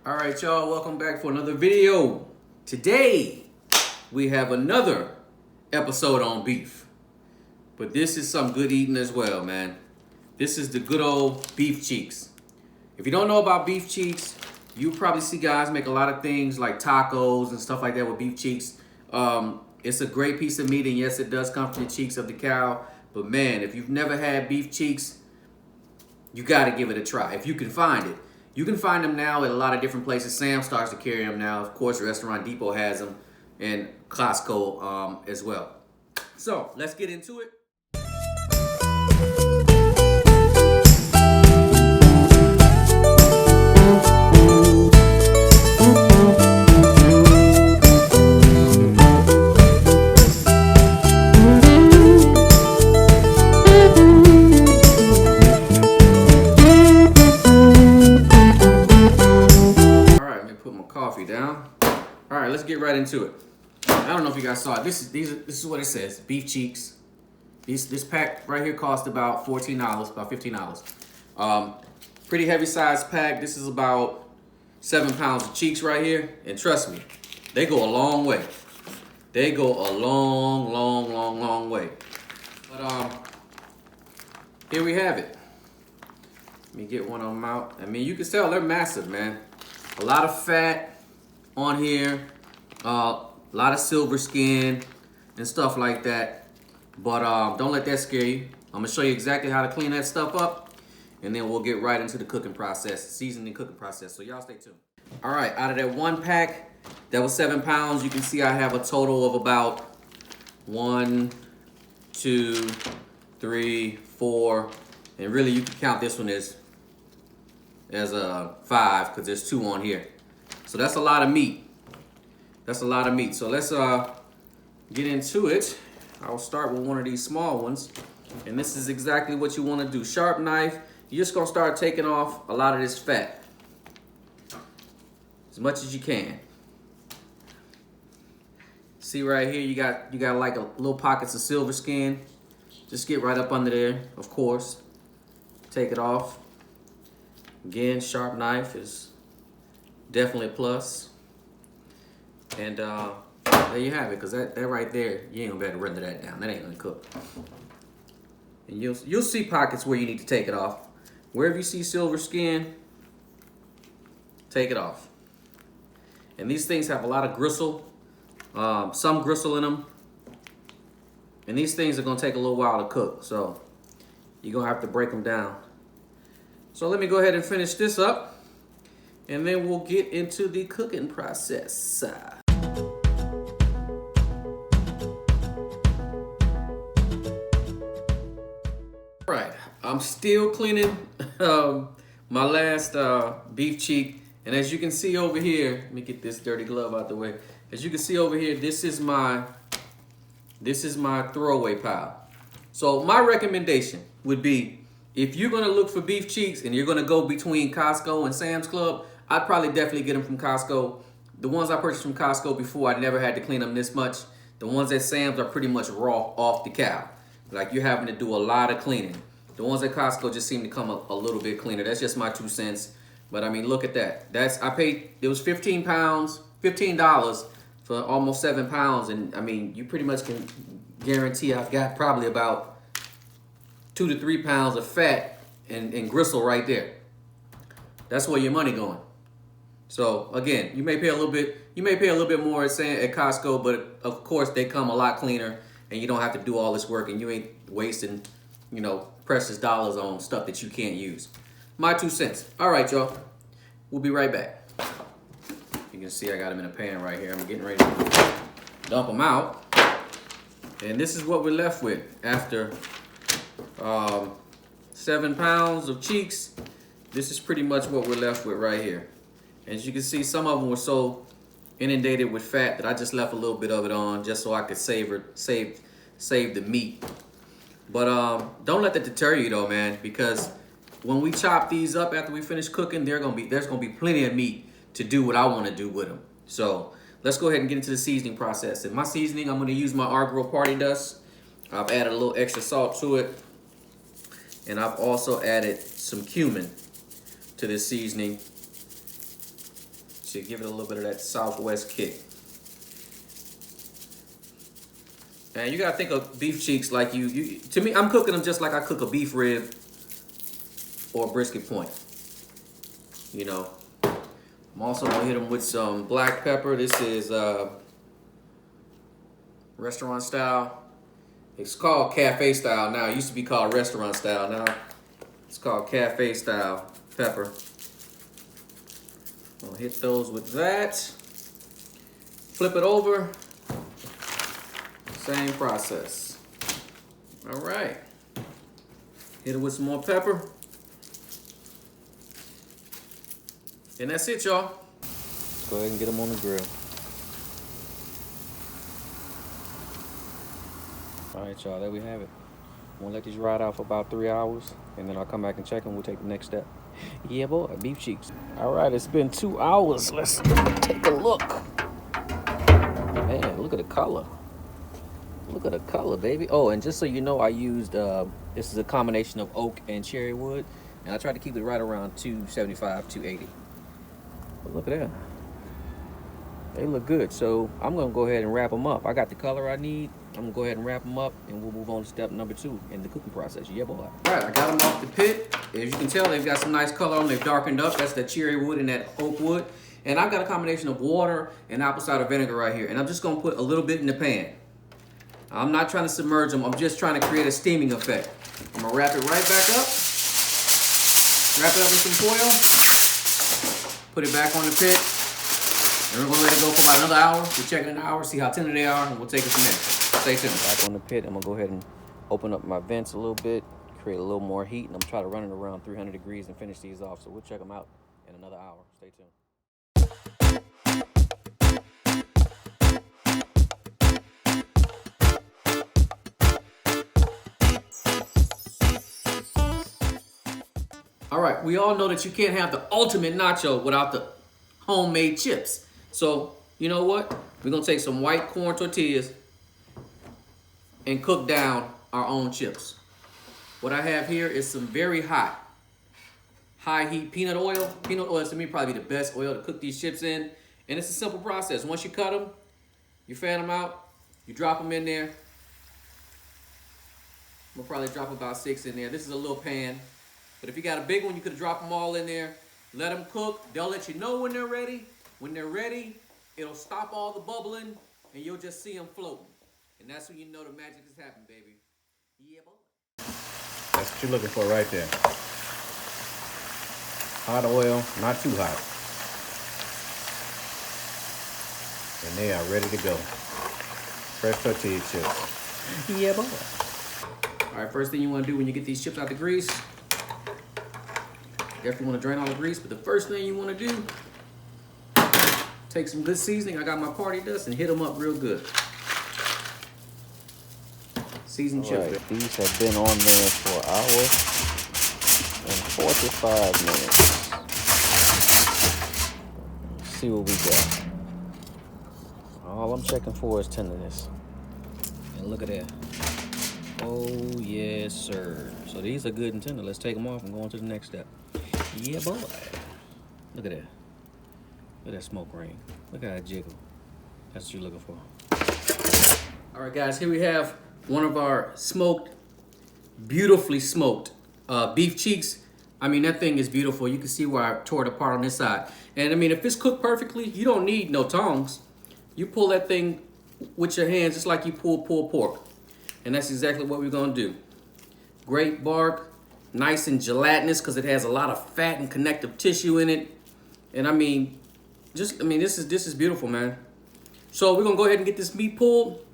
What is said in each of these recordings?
All right, y'all, welcome back for another video. Today, we have another episode on beef. But this is some good eating as well, man. This is the good old beef cheeks. If you don't know about beef cheeks, you probably see guys make a lot of things like tacos and stuff like that with beef cheeks. It's a great piece of meat, and yes, it does come from the cheeks of the cow. But man, if you've never had beef cheeks, you gotta give it a try, if you can find it. You can find them now at a lot of different places. Sam starts to carry them now. Of course, Restaurant Depot has them, and Costco as well. So, let's get into it. Down. All right, let's get right into it. I don't know if you guys saw it. This is what it says: beef cheeks. This pack right here cost about $14, about $15. Pretty heavy size pack. This is about 7 pounds of cheeks right here, and trust me, they go a long way. They go a long way. But here we have it. Let me get one of them out. I mean, you can tell they're massive, man. A lot of fat on here, a lot of silver skin and stuff like that. But don't let that scare you. I'm gonna show you exactly how to clean that stuff up, and then we'll get right into the cooking process, seasoning cooking process. So y'all stay tuned. All right, out of that one pack that was 7 pounds, you can see I have a total of about 1, 2, 3, 4, and really you can count this one as 5 because there's 2 on here. So that's a lot of meat. That's a lot of meat. So let's get into it. I'll start with one of these small ones. And this is exactly what you want to do. Sharp knife. You're just going to start taking off a lot of this fat. As much as you can. See right here, you got like a little pockets of silver skin. Just get right up under there, of course. Take it off. Again, sharp knife is definitely a plus. And there you have it, because that right there, you ain't gonna be able to render that down. That ain't gonna cook. And you'll see pockets where you need to take it off. Wherever you see silver skin, take it off. And these things have a lot of gristle, some gristle in them. And these things are gonna take a little while to cook, so you're gonna have to break them down. So let me go ahead and finish this up, and then we'll get into the cooking process. All right, I'm still cleaning my last beef cheek, and as you can see over here, let me get this dirty glove out the way. As you can see over here, this is my throwaway pile. So my recommendation would be, if you're gonna look for beef cheeks and you're gonna go between Costco and Sam's Club, I'd probably definitely get them from Costco. The ones I purchased from Costco before, I never had to clean them this much. The ones at Sam's are pretty much raw off the cow. Like, you're having to do a lot of cleaning. The ones at Costco just seem to come a little bit cleaner. That's just my 2 cents. But I mean, look at that. I paid, it was 15 pounds, $15 for almost 7 pounds. And I mean, you pretty much can guarantee I've got probably about 2 to 3 pounds of fat and gristle right there. That's where your money going. So again, you may pay a little bit more at Costco, but of course they come a lot cleaner, and you don't have to do all this work, and you ain't wasting, precious dollars on stuff that you can't use. My 2 cents. All right, y'all. We'll be right back. You can see I got them in a pan right here. I'm getting ready to dump them out. And this is what we're left with after 7 pounds of cheeks. This is pretty much what we're left with right here. As you can see, some of them were so inundated with fat that I just left a little bit of it on just so I could save the meat. But don't let that deter you though, man, because when we chop these up after we finish cooking, there's gonna be plenty of meat to do what I want to do with them. So let's go ahead and get into the seasoning process. In my seasoning, I'm gonna use my Our Party Dust. I've added a little extra salt to it, and I've also added some cumin to this seasoning. to give it a little bit of that Southwest kick. And you gotta think of beef cheeks like you. To me, I'm cooking them just like I cook a beef rib or a brisket point. You know, I'm also gonna hit them with some black pepper. This is restaurant style. It's called cafe style now. It used to be called restaurant style. Now it's called cafe style pepper. I'll hit those with that. Flip it over. Same process. All right. Hit it with some more pepper. And that's it, y'all. Let's go ahead and get them on the grill. All right, y'all, there we have it. I'm gonna let these ride out for about 3 hours, and then I'll come back and check them. We'll take the next step. Yeah, boy, beef cheeks. All right, it's been 2 hours. Let's take a look. Man, look at the color. Look at the color, baby. Oh, and just so you know, I used, this is a combination of oak and cherry wood, and I tried to keep it right around 275, 280. But look at that. They look good, so I'm gonna go ahead and wrap them up. I got the color I need. I'm gonna go ahead and wrap them up, and we'll move on to step number 2 in the cooking process. Yeah, boy. All right, I got them off the pit. As you can tell, they've got some nice color on them. They've darkened up. That's that cherry wood and that oak wood. And I've got a combination of water and apple cider vinegar right here. And I'm just gonna put a little bit in the pan. I'm not trying to submerge them. I'm just trying to create a steaming effect. I'm gonna wrap it right back up. Wrap it up in some foil. Put it back on the pit. And we're gonna let it go for about another hour. We'll check it in an hour, see how tender they are, and we'll take it from there. Stay tuned. Back on the pit, I'm gonna go ahead and open up my vents a little bit, create a little more heat, and I'm trying to run it around 300 degrees and finish these off. So we'll check them out in another hour. Stay tuned. All right, we all know that you can't have the ultimate nacho without the homemade chips. So, you know what? We're gonna take some white corn tortillas and cook down our own chips. What I have here is some very hot, high heat peanut oil. Peanut oil is to me probably the best oil to cook these chips in. And it's a simple process. Once you cut them, you fan them out, you drop them in there. We'll probably drop about 6 in there. This is a little pan. But if you got a big one, you could drop them all in there. Let them cook. They'll let you know when they're ready. When they're ready, it'll stop all the bubbling, and you'll just see them floating. And that's when you know the magic has happened, baby. Yeah, boy. That's what you're looking for right there. Hot oil, not too hot. And they are ready to go. Fresh tortilla chips. Yeah, boy. All right, first thing you want to do when you get these chips out the grease, definitely want to drain all the grease, but the first thing you want to do, take some good seasoning. I got my party dust and hit them up real good. Seasoned chips. Right, these have been on there for an hour and 45 minutes. Let's see what we got. All I'm checking for is tenderness. And look at that. Oh, yes, sir. So these are good and tender. Let's take them off and go on to the next step. Yeah, boy. Look at that. Look at that smoke ring. Look at that jiggle. That's what you're looking for. All right, guys, here we have one of our smoked, beautifully smoked beef cheeks. I mean, that thing is beautiful. You can see where I tore it apart on this side. And I mean, if it's cooked perfectly, you don't need no tongs. You pull that thing with your hands just like you pull pulled pork. And that's exactly what we're gonna do. Great bark, nice and gelatinous because it has a lot of fat and connective tissue in it. And I mean, this is beautiful, man. So we're gonna go ahead and get this meat pulled,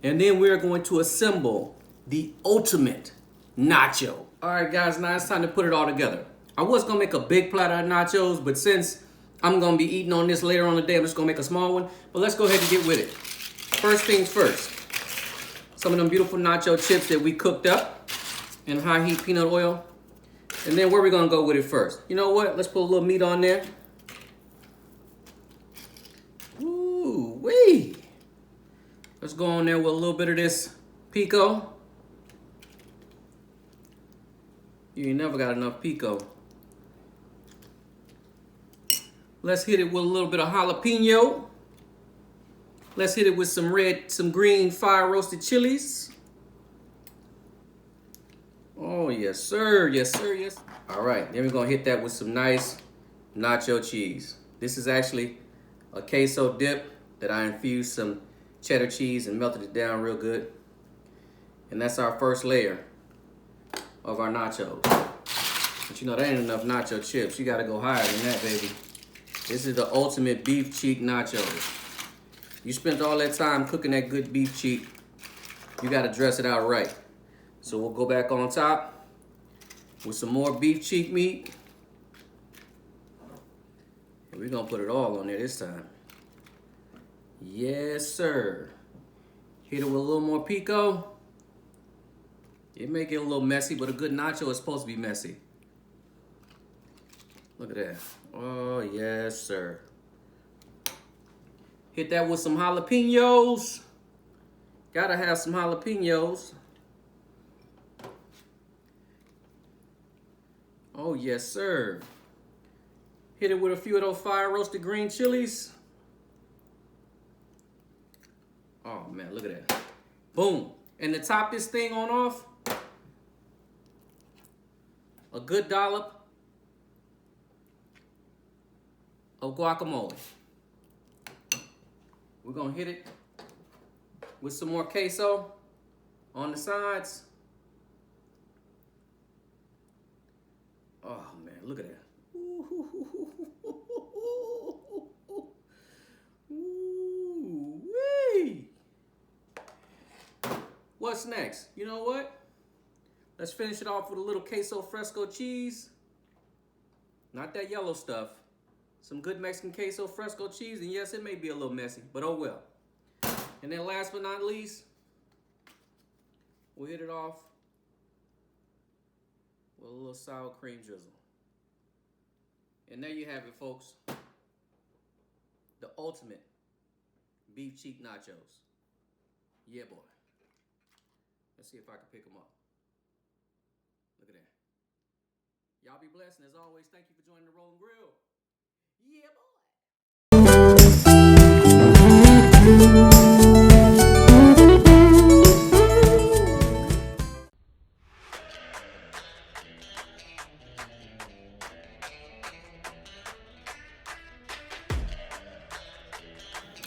and then we're going to assemble the ultimate nacho. All right, guys, now it's time to put it all together. I was gonna make a big platter of nachos, but since I'm gonna be eating on this later on the day, I'm just gonna make a small one. But let's go ahead and get with it. First things first, some of them beautiful nacho chips that we cooked up in high heat peanut oil. And then where are we gonna go with it first? You know what? Let's put a little meat on there. Ooh, wee. Let's go on there with a little bit of this pico. You ain't never got enough pico. Let's hit it with a little bit of jalapeno. Let's hit it with some green fire roasted chilies. Oh, yes, sir. Yes, sir. Yes. All right. Then we're going to hit that with some nice nacho cheese. This is actually a queso dip that I infused some cheddar cheese and melted it down real good. And that's our first layer of our nachos. But you know, that ain't enough nacho chips. You got to go higher than that, baby. This is the ultimate beef cheek nachos. You spent all that time cooking that good beef cheek. You got to dress it out right. So we'll go back on top with some more beef cheek meat. And we're going to put it all on there this time. Yes, sir. Hit it with a little more pico. It may get a little messy, but a good nacho is supposed to be messy. Look at that. Oh, yes, sir. Hit that with some jalapenos. Gotta have some jalapenos. Oh, yes, sir. Hit it with a few of those fire roasted green chilies. Oh, man, look at that. Boom. And to top this thing on off, a good dollop of guacamole. We're gonna hit it with some more queso on the sides. Oh man, look at that. Ooh-wee. What's next? You know what? Let's finish it off with a little queso fresco cheese. Not that yellow stuff. Some good Mexican queso fresco cheese, and yes, it may be a little messy, but oh well. And then last but not least, we'll hit it off with a little sour cream drizzle. And there you have it, folks. The ultimate beef cheek nachos. Yeah, boy. Let's see if I can pick them up. Look at that. Y'all be blessed, and as always, thank you for joining the Rolling Grill. Yeah, boy.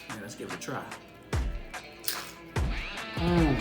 Yeah, let's give it a try. Mm.